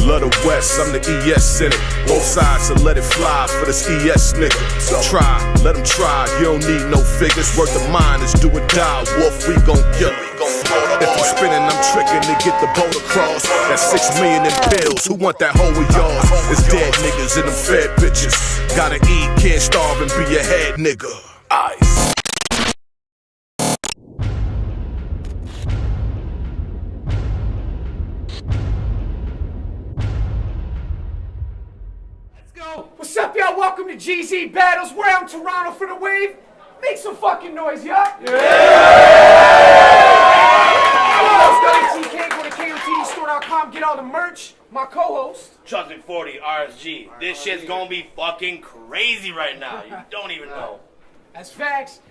Love the West, I'm the ES in it. Both sides, so let it fly for this ES nigga. Try, let him try, you don't need no figures. Worth of mine is do or die, wolf, we gon' kill him. If I'm spinning, I'm tricking to get the boat across. That's 6 million in pills, who want that hoe of yours? It's dead niggas and them fed bitches. Gotta eat, can't starve and be a head nigga. Ice. What's up, y'all? Welcome to GZ Battles. We're out in Toronto for the wave. Make some fucking noise, y'all. Gully TK, go to KOTD get all the merch. My co-host, Chubbs McForty, RSG. This shit's gonna be fucking crazy right now. You don't even know. That's facts.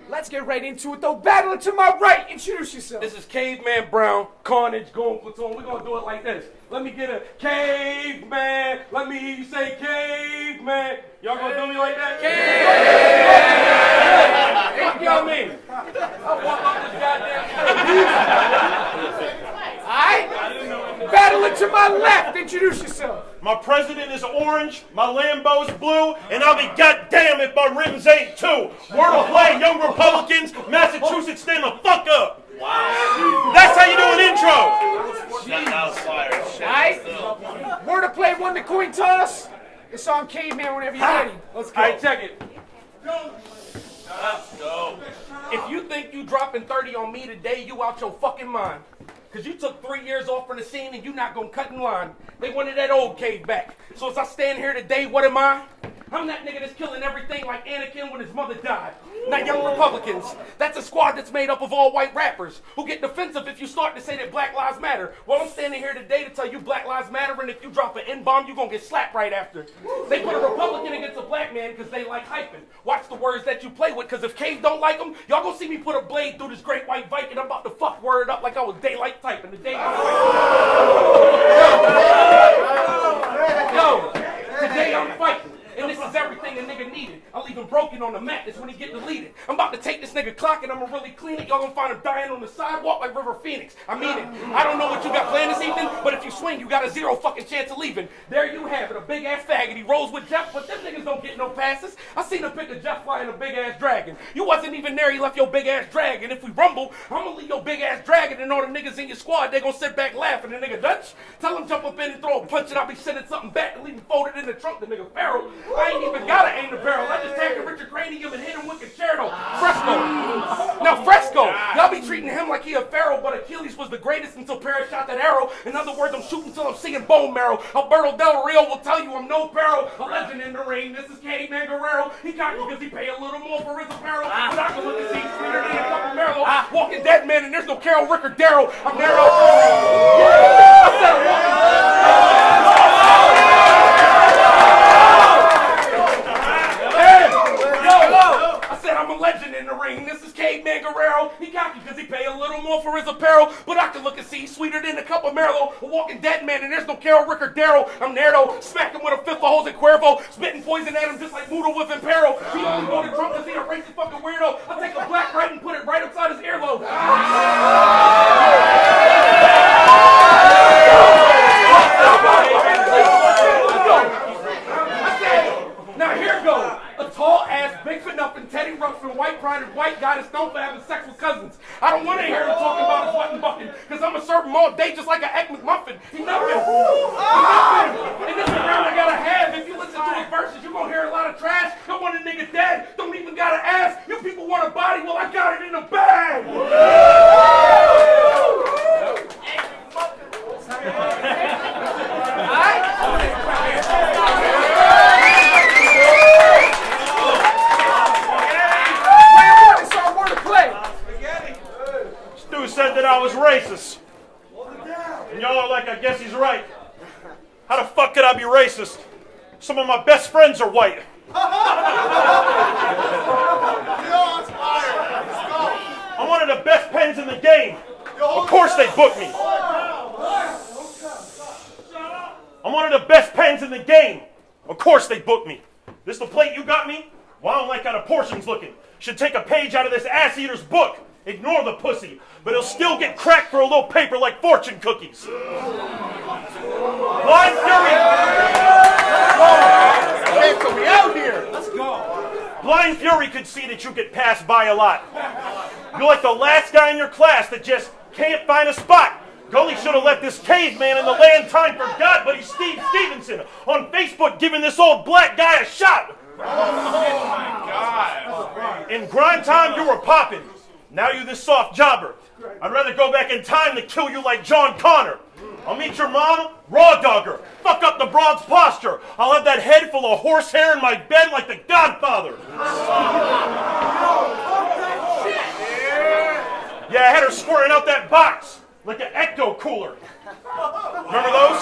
Let's get right into it, though. Battling to my right. Introduce yourself. This is Caveman Brown, Carnage, going platoon. We're gonna do it like this. Let me get a caveman. Let me hear you say caveman. Y'all gonna do me like that? Caveman! Fuck y'all mean? I'll walk up this goddamn. Alright? Battling to my left. Introduce yourself. My president is orange, my Lambo's blue, and I'll be goddamn if my rims ain't too. Word of Pley, young Republicans, Massachusetts, stand the fuck up. Wow. That's how you do an intro. That was fire. Alright? Word of Pley won the coin toss. It's on Caveman whenever you're ready. Let's go. Alright, check it. Let's go. If you think you dropping 30 on me today, you out your fucking mind. Cause you took 3 years off from the scene and you not gonna cut in line. They wanted that old cave back. So as I stand here today, what am I? I'm that nigga that's killing everything like Anakin when his mother died. Not young Republicans. That's a squad that's made up of all white rappers who get defensive if you start to say that Black Lives Matter. Well, I'm standing here today to tell you Black Lives Matter, and if you drop an N-bomb, you gonna get slapped right after. They put a Republican against a black man because they like hyping. Watch the words that you play with, because if Cave don't like them, y'all gonna see me put a blade through this great white Viking. I'm about to fuck word up like I was daylight typing. The day Yo, today I'm fighting. And this is everything a nigga needed. I'll leave him broken on the mat. That's when he get deleted. I'm about to take this nigga clock and I'm gonna really clean it. Y'all gonna find him dying on the sidewalk like River Phoenix. I mean it. I don't know what you got planned this evening, but if you swing, you got a 0 fucking chance of leaving. There you have it, a big ass faggot. He rolls with Jeff, but them niggas don't get no passes. I seen a pic of Jeff flying a big ass dragon. You wasn't even there, he left your big ass dragon. If we rumble, I'm gonna leave your big ass dragon and all the niggas in your squad, they gonna sit back laughing. The nigga Dutch, tell him jump up in and throw a punch and I'll be sending something back and leave him folded in the trunk. The nigga Pharaoh, I ain't even gotta aim the barrel. I just tagged the Richard Cranium and hit him with Concerto. Fresco. Now Fresco, y'all be treating him like he a pharaoh, but Achilles was the greatest until Paris shot that arrow. In other words, I'm shooting till I'm seeing bone marrow. Alberto Del Rio will tell you I'm no pharaoh. A legend in the ring. This is Caveman Guerrero. He cocky because he pay a little more for his apparel. But I can look and see sweeter than a couple Merlot. Walking dead man and there's no Carol Ricker Darrow. I'm narrow. I said I'm walking. I'm a legend in the ring. This is Caveman Guerrero. He cocky because he pay a little more for his apparel, but I can look and see sweeter than a cup of Merlot. A walking dead man, and there's no Carol Ricker Darrow. I'm Nerdo, smack him with a fifth of Jose Cuervo, spitting poison at him just like Moodle with Impero. He only voted Trump because he a racist fucking weirdo. I take a black right and put it right upside his earlobe. Now here goes. A tall ass, big for nothing, Teddy Ruxpin, white pride and white guy that's known for having sex with cousins. I don't want to hear him talking about his button bucking, because I'm going to serve him all day just like an Egg McMuffin. He nothing. And this is the round I gotta have. If you listen to his verses, you're going to hear a lot of trash. Don't want a nigga dead. Don't even gotta ask. You people want a body? Well, I got it in a bag. Stu said that I was racist. And y'all are like, I guess he's right. How the fuck could I be racist? Some of my best friends are white. I'm one of the best pens in the game. Of course they booked me. I'm one of the best pens in the game. Of course they booked me. This the plate you got me? Well, I don't like how the portion's looking. Should take a page out of this ass eater's book. Ignore the pussy, but he'll still get cracked for a little paper like fortune cookies. Blind Fury! Okay, so we out here. Let's go. Blind Fury could see that you get passed by a lot. You're like the last guy in your class that just can't find a spot. Gully should have left this caveman in the land time for God, but he's Steve Stevenson on Facebook giving this old black guy a shot. Oh my God. In grind time, you were popping. Now you this soft jobber. I'd rather go back in time than kill you like John Connor. I'll meet your mom, raw dogger, fuck up the broad's posture. I'll have that head full of horsehair in my bed like the Godfather. Yeah, I had her squirting out that box like an ecto cooler. Remember those?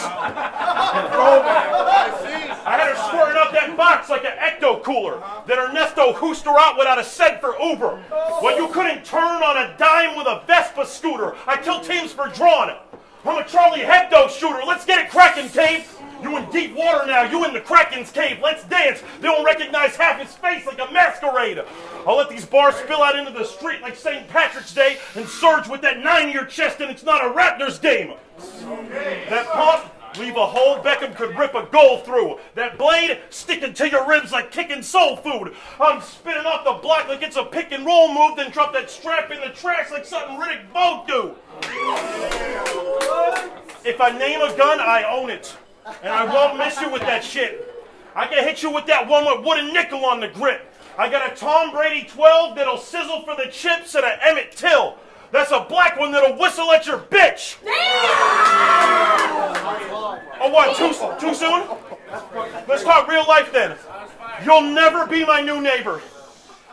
I had her squirting out that box like an ecto cooler. Then Ernesto hoosed her out without a cent for Uber. Well, you couldn't turn on a dime with a Vespa scooter. I kill teams for drawn. I'm a Charlie Hebdo shooter. Let's get it crackin', Cave. You in deep water now. You in the Kraken's cave. Let's dance. They don't recognize half his face like a masquerade. I'll let these bars spill out into the street like St. Patrick's Day and surge with that 9 in your chest and it's not a Raptors game. That pump, leave a hole Beckham could rip a goal through. That blade, sticking to your ribs like kicking soul food. I'm spinning off the block like it's a pick and roll move, then drop that strap in the trash like something Riddick Bowe do. If I name a gun, I own it. And I won't miss you with that shit. I can hit you with that one with wooden nickel on the grip. I got a Tom Brady 12 that'll sizzle for the chips and an Emmett Till. That's a black one that'll whistle at your bitch. Oh, what? Too soon? Let's talk real life then. You'll never be my new neighbor.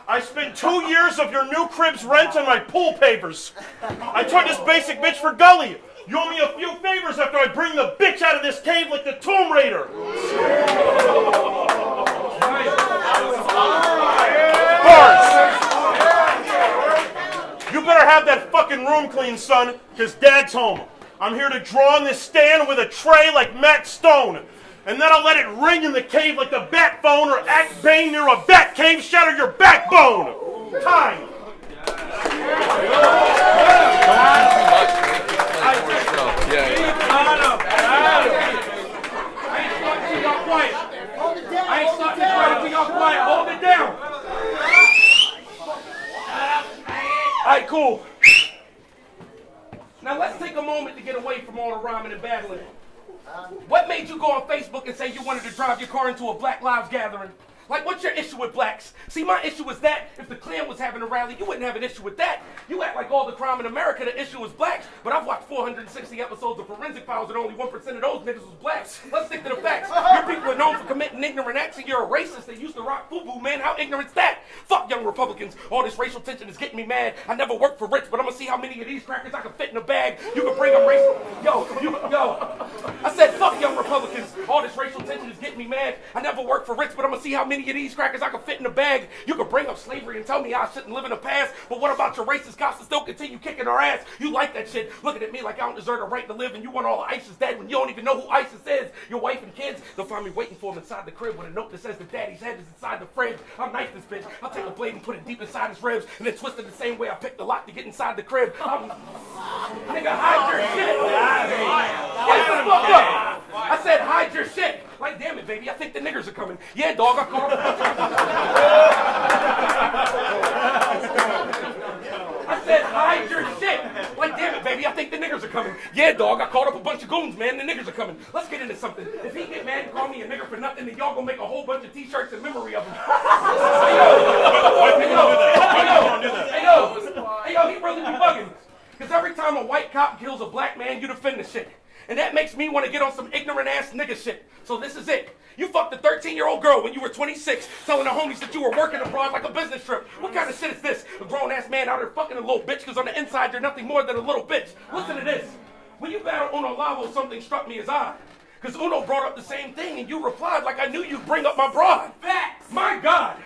I spent 2 years of your new crib's rent on my pool papers. I took this basic bitch for Gully. You owe me a few favors after I bring the bitch out of this cave like the Tomb Raider. Bars. You better have that fucking room clean, son, because Dad's home. I'm here to draw on this stand with a tray like Matt Stone. And then I'll let it ring in the cave like the bat phone or act bang near a bat cave, shatter your backbone. Time. I ain't starting to try to be all quiet. Hold it down. All right, cool. Now let's take a moment to get away from all the rhyming and battling. What made you go on Facebook and say you wanted to drive your car into a Black Lives gathering? Like, what's your issue with blacks? See, my issue is that if the Klan was having a rally, you wouldn't have an issue with that. You act like all the crime in America, the issue is blacks. But I've watched 460 episodes of Forensic Files and only 1% of those niggas was blacks. Let's stick to the facts. Your people are known for committing ignorant acts and you're a racist. They used to rock FUBU, man. How ignorant's that? Fuck young Republicans. All this racial tension is getting me mad. I never worked for rich, but I'm gonna see how many of these crackers I can fit in a bag. You can bring up racial... Yo. I said fuck young Republicans. All this racial tension is getting me mad. I never worked for rich, but I'm gonna see how many of these crackers I can fit in a bag. You can bring up slavery and tell me I shouldn't live in the past, but what about your racist cops that still continue kicking our ass? You like that shit, looking at me like I don't deserve the right to live, and you want all the ISIS dead when you don't even know who ISIS is. Your wife and kids, they'll find me waiting for them inside the crib with a note that says the daddy's head is inside the fridge. I'll knife this bitch. I'll take a blade and put it deep inside his ribs, and then twist it the same way I picked the lock to get inside the crib. Nigga, hide your shit. Wake the fuck up. I said hide your shit. Like, damn it, baby, I think the niggers are coming. Yeah, dog, I caught I said hide your shit. Like, damn it, baby, I think the niggers are coming. Yeah, dog, I called up a bunch of goons, man. The niggers are coming. Let's get into something. If he get mad and call me a nigger for nothing, then y'all gonna make a whole bunch of t-shirts in memory of him. Hey, yo, he really be bugging. Because every time a white cop kills a black man, you defend the shit. And that makes me want to get on some ignorant ass nigga shit. So this is it. You fucked a 13-year-old girl when you were 26, telling the homies that you were working abroad like a business trip. What kind of shit is this? A grown-ass man out there fucking a little bitch because on the inside you're nothing more than a little bitch. Listen to this. When you battled Uno Lavo, something struck me as odd. Because Uno brought up the same thing and you replied like I knew you'd bring up my broad. Facts! My God!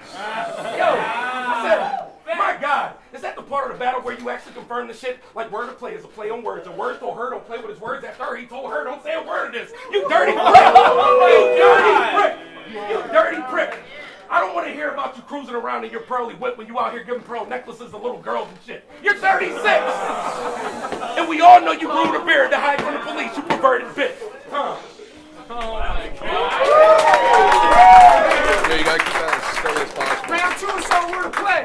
Yo, I said... My God, is that the part of the battle where you actually confirm the shit? Like word of play is a play on words. And words told her don't play with his words after her. He told her don't say a word of this. You dirty prick! You dirty prick! You dirty prick! I don't want to hear about you cruising around in your pearly whip when you out here giving pearl necklaces to little girls and shit. You're dirty! 36. And we all know you grew the beard to hide from the police, you perverted bitch. Yeah, you gotta keep that as steady as possible. Round 2 is over to play.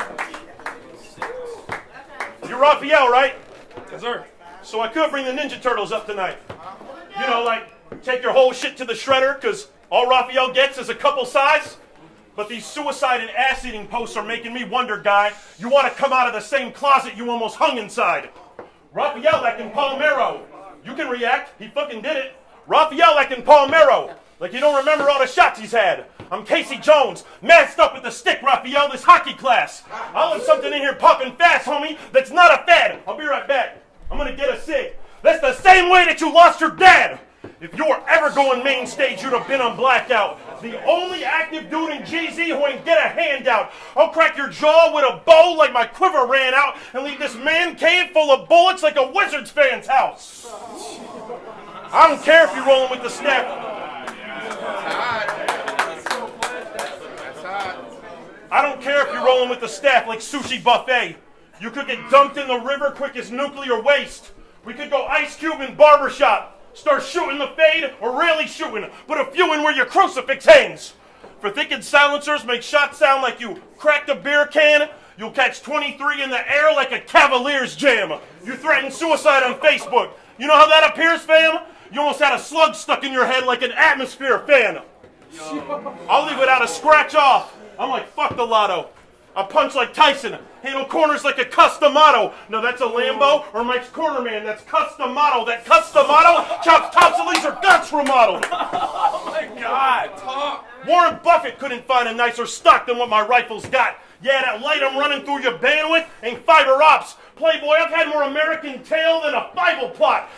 You're Raphael, right? Yes, sir. So I could bring the Ninja Turtles up tonight. You know, like, take your whole shit to the shredder, because all Raphael gets is a couple size. But these suicide and ass-eating posts are making me wonder, guy. You want to come out of the same closet you almost hung inside. Raphael like in Palmero. You can react. He fucking did it. Raphael like in Palmero. Like you don't remember all the shots he's had. I'm Casey Jones, masked up with the stick, Raphael, this hockey class. I'll have something in here popping fast, homie, that's not a fad. I'll be right back. I'm gonna get a cig. That's the same way that you lost your dad. If you were ever going main stage, you'd have been on blackout. The only active dude in GZ who ain't get a handout. I'll crack your jaw with a bow like my quiver ran out and leave this man cave full of bullets like a Wizards fan's house. I don't care if you're rolling with the staff. I don't care if you're rolling with the staff like Sushi Buffet. You could get dumped in the river quick as nuclear waste. We could go Ice Cube in barbershop. Start shooting the fade or really shooting. Put a few in where your crucifix hangs. For thinking silencers make shots sound like you cracked a beer can, you'll catch 23 in the air like a Cavaliers jam. You threatened suicide on Facebook. You know how that appears, fam? You almost had a slug stuck in your head like an atmosphere fan. I'll leave it out a scratch off. I'm like, fuck the lotto. I punch like Tyson, handle corners like a Customato. No, that's a Lambo, or Mike's Cornerman, that's Customato. That Customato chops tops and leaves her guts remodeled. Oh my God, talk. Warren Buffett couldn't find a nicer stock than what my rifle's got. Yeah, that light I'm running through your bandwidth ain't fiber ops. Playboy, I've had more American tail than a Bible plot.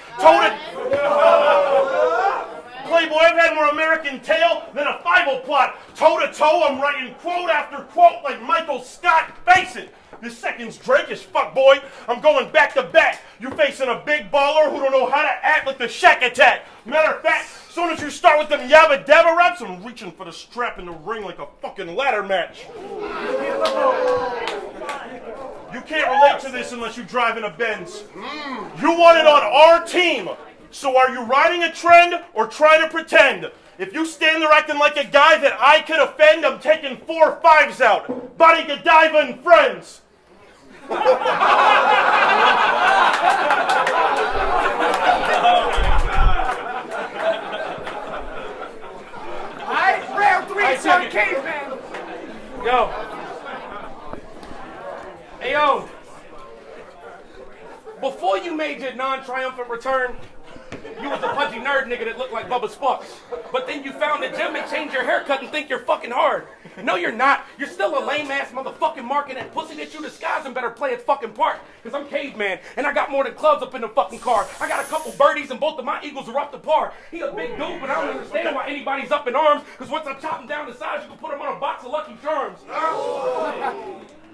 Playboy, I've had more American tail than a Bible plot. Toe to toe, I'm writing quote after quote like Michael Scott. Face it, this second's Drake-ish, fuck boy. I'm going back to back. You facing a big baller who don't know how to act like the Shaq Attack. Matter of fact, as soon as you start with them Yabba Dabba raps, I'm reaching for the strap in the ring like a fucking ladder match. You can't relate to this unless you drive in a Benz. You want it on our team. So are you riding a trend or trying to pretend? If you stand there acting like a guy that I could offend, I'm taking 4 5s out. Body Godiva and friends. Alright, round 3 is on Caveman. Yo. Hey, yo. Before you made your non-triumphant return, you was a pudgy nerd nigga that looked like Bubba Sparks. But then you found the gym and changed your haircut and think you're fucking hard. No, you're not. You're still a lame-ass motherfucking mark, and that pussy that you disguise and better play its fucking part. Because I'm Caveman, and I got more than clubs up in the fucking car. I got a couple birdies, and both of my eagles are up to par. He a big dude, but I don't understand why anybody's up in arms, because once I chop him down to size, you can put him on a box of Lucky Charms.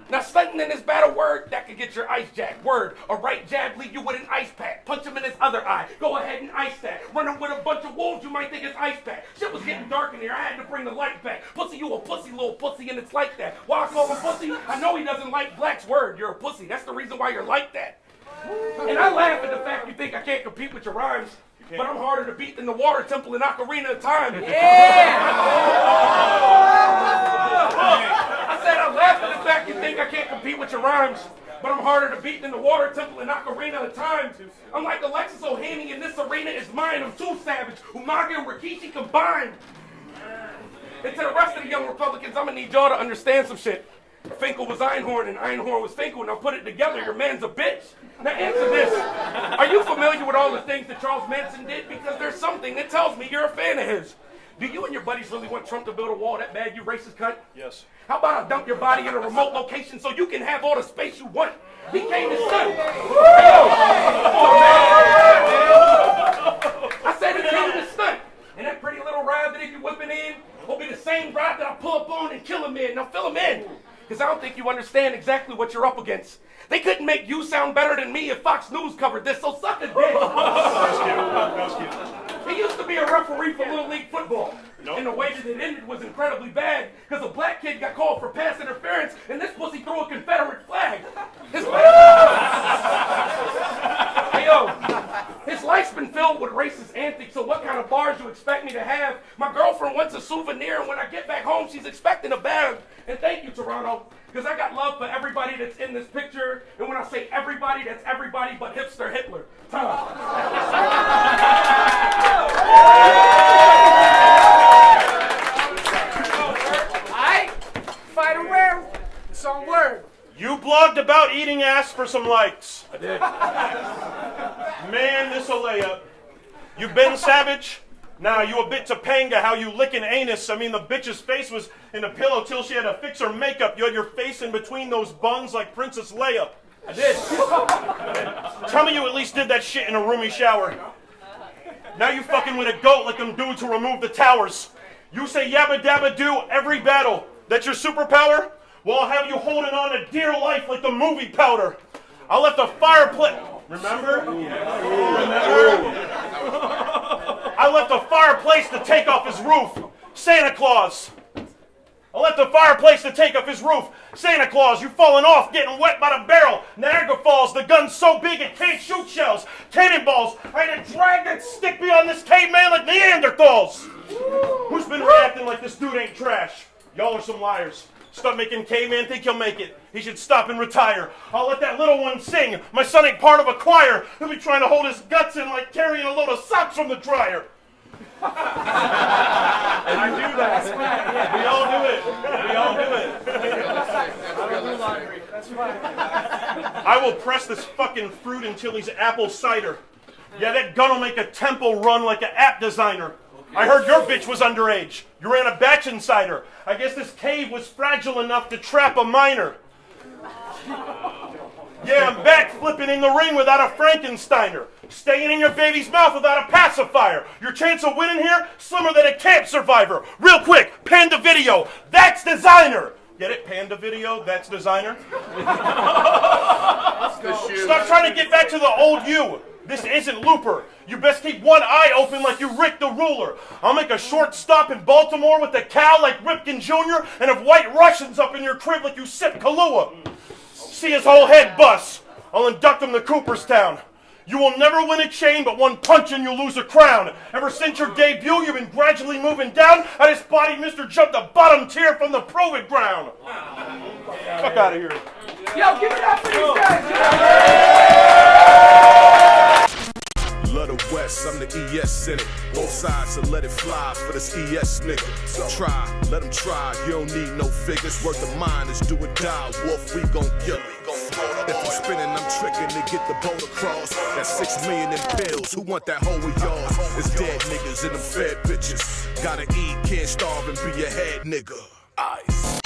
Now, stunting in this battle word, that could get your ice jack. Word, a right jab leave you with an ice pack. Punch him in his other eye. Go ahead and ice that. Run him with a bunch of wolves, you might think it's ice pack. Shit was getting dark in here, I had to bring the light back. Pussy, you a pussy, little pussy, and it's like that. Why I call him pussy? I know he doesn't like blacks. Word, you're a pussy. That's the reason why you're like that. And I laugh at the fact you think I can't compete with your rhymes. But I'm harder to beat than the water temple in Ocarina of Time. Yeah! I said I laugh at the fact you think I can't compete with your rhymes. But I'm harder to beat than the water temple in Ocarina of Time. I'm like Alexis Ohanian, in this arena is mine. I'm too savage. Umaga and Rikishi combined. And to the rest of the young Republicans, I'm gonna need y'all to understand some shit. Finkel was Einhorn and Einhorn was Finkel. Now put it together, your man's a bitch. Now answer this. Are you familiar with all the things that Charles Manson did? Because there's something that tells me you're a fan of his. Do you and your buddies really want Trump to build a wall that bad, you racist cunt? Yes. How about I dump your body in a remote location so you can have all the space you want? He came to stunt. I said he came to stunt. And that pretty little ride that he be whipping in will be the same ride that I pull up on and kill him in. Now fill him in. Because I don't think you understand exactly what you're up against. They couldn't make you sound better than me if Fox News covered this, so suck a dick. He used to be a referee for Little League football. Nope. And the way that it ended was incredibly bad because a black kid got called for pass interference and this pussy threw a Confederate flag. His expect me to have. My girlfriend wants a souvenir, and when I get back home, she's expecting a bag. And thank you, Toronto, because I got love for everybody that's in this picture. And when I say everybody, that's everybody but hipster Hitler. Alright, fight around. It's on word. You blogged about eating ass for some likes. I did. Man, this a layup. You been savage? Nah, you a bit Topanga, how you licking anus. I mean, the bitch's face was in a pillow till she had to fix her makeup. You had your face in between those buns like Princess Leia. I did. Tell me you at least did that shit in a roomy shower. Now you fucking with a goat like them dudes who remove the towers. You say yabba dabba do every battle. That's your superpower? Well, I'll have you holding on to dear life like the movie Powder. I left a fireplace. Remember? Remember? I left a fireplace to take off his roof. Santa Claus. I left the fireplace to take off his roof. Santa Claus, you falling off, getting wet by the barrel. Niagara Falls, the gun's so big it can't shoot shells. Cannonballs, I had to drag that stick beyond this caveman like Neanderthals. Who's been reacting like this dude ain't trash? Y'all are some liars. Stop making caveman think he'll make it. He should stop and retire. I'll let that little one sing. My son ain't part of a choir. He'll be trying to hold his guts in like carrying a load of socks from the dryer. I do that. We all do it. We all do it. That's fine. I will press this fucking fruit until he's apple cider. Yeah, that gun'll make a tempo run like an app designer. I heard your bitch was underage. You ran a batch insider. I guess this cave was fragile enough to trap a minor. Yeah, I'm back flipping in the ring without a Frankensteiner. Staying in your baby's mouth without a pacifier. Your chance of winning here, slimmer than a camp survivor. Real quick, Panda Video, that's designer. Get it? Panda Video, that's designer. Stop trying to get back to the old you. This isn't Looper. You best keep one eye open like you Rick the Ruler. I'll make a short stop in Baltimore with a cow like Ripken Jr. and have white Russians up in your crib like you sip Kahlua. See his whole head bust. I'll induct him to Cooperstown. You will never win a chain, but one punch and you'll lose a crown. Ever since your debut, you've been gradually moving down. I just bodied Mr. Jump the bottom tier from the Proving Ground. Fuck out of here. Yo, give it up for these guys. Love the West, I'm the ES in it. Both sides, so let it fly for this ES nigga. Try, let him try, you don't need no figures. Worth the mind is do or die, wolf, we gon' kill him. If I'm spinning, I'm tricking to get the boat across. That's 6 million in bills, who want that hoe of yours? It's dead niggas and them fed bitches. Gotta eat, can't starve and be a head nigga. Ice.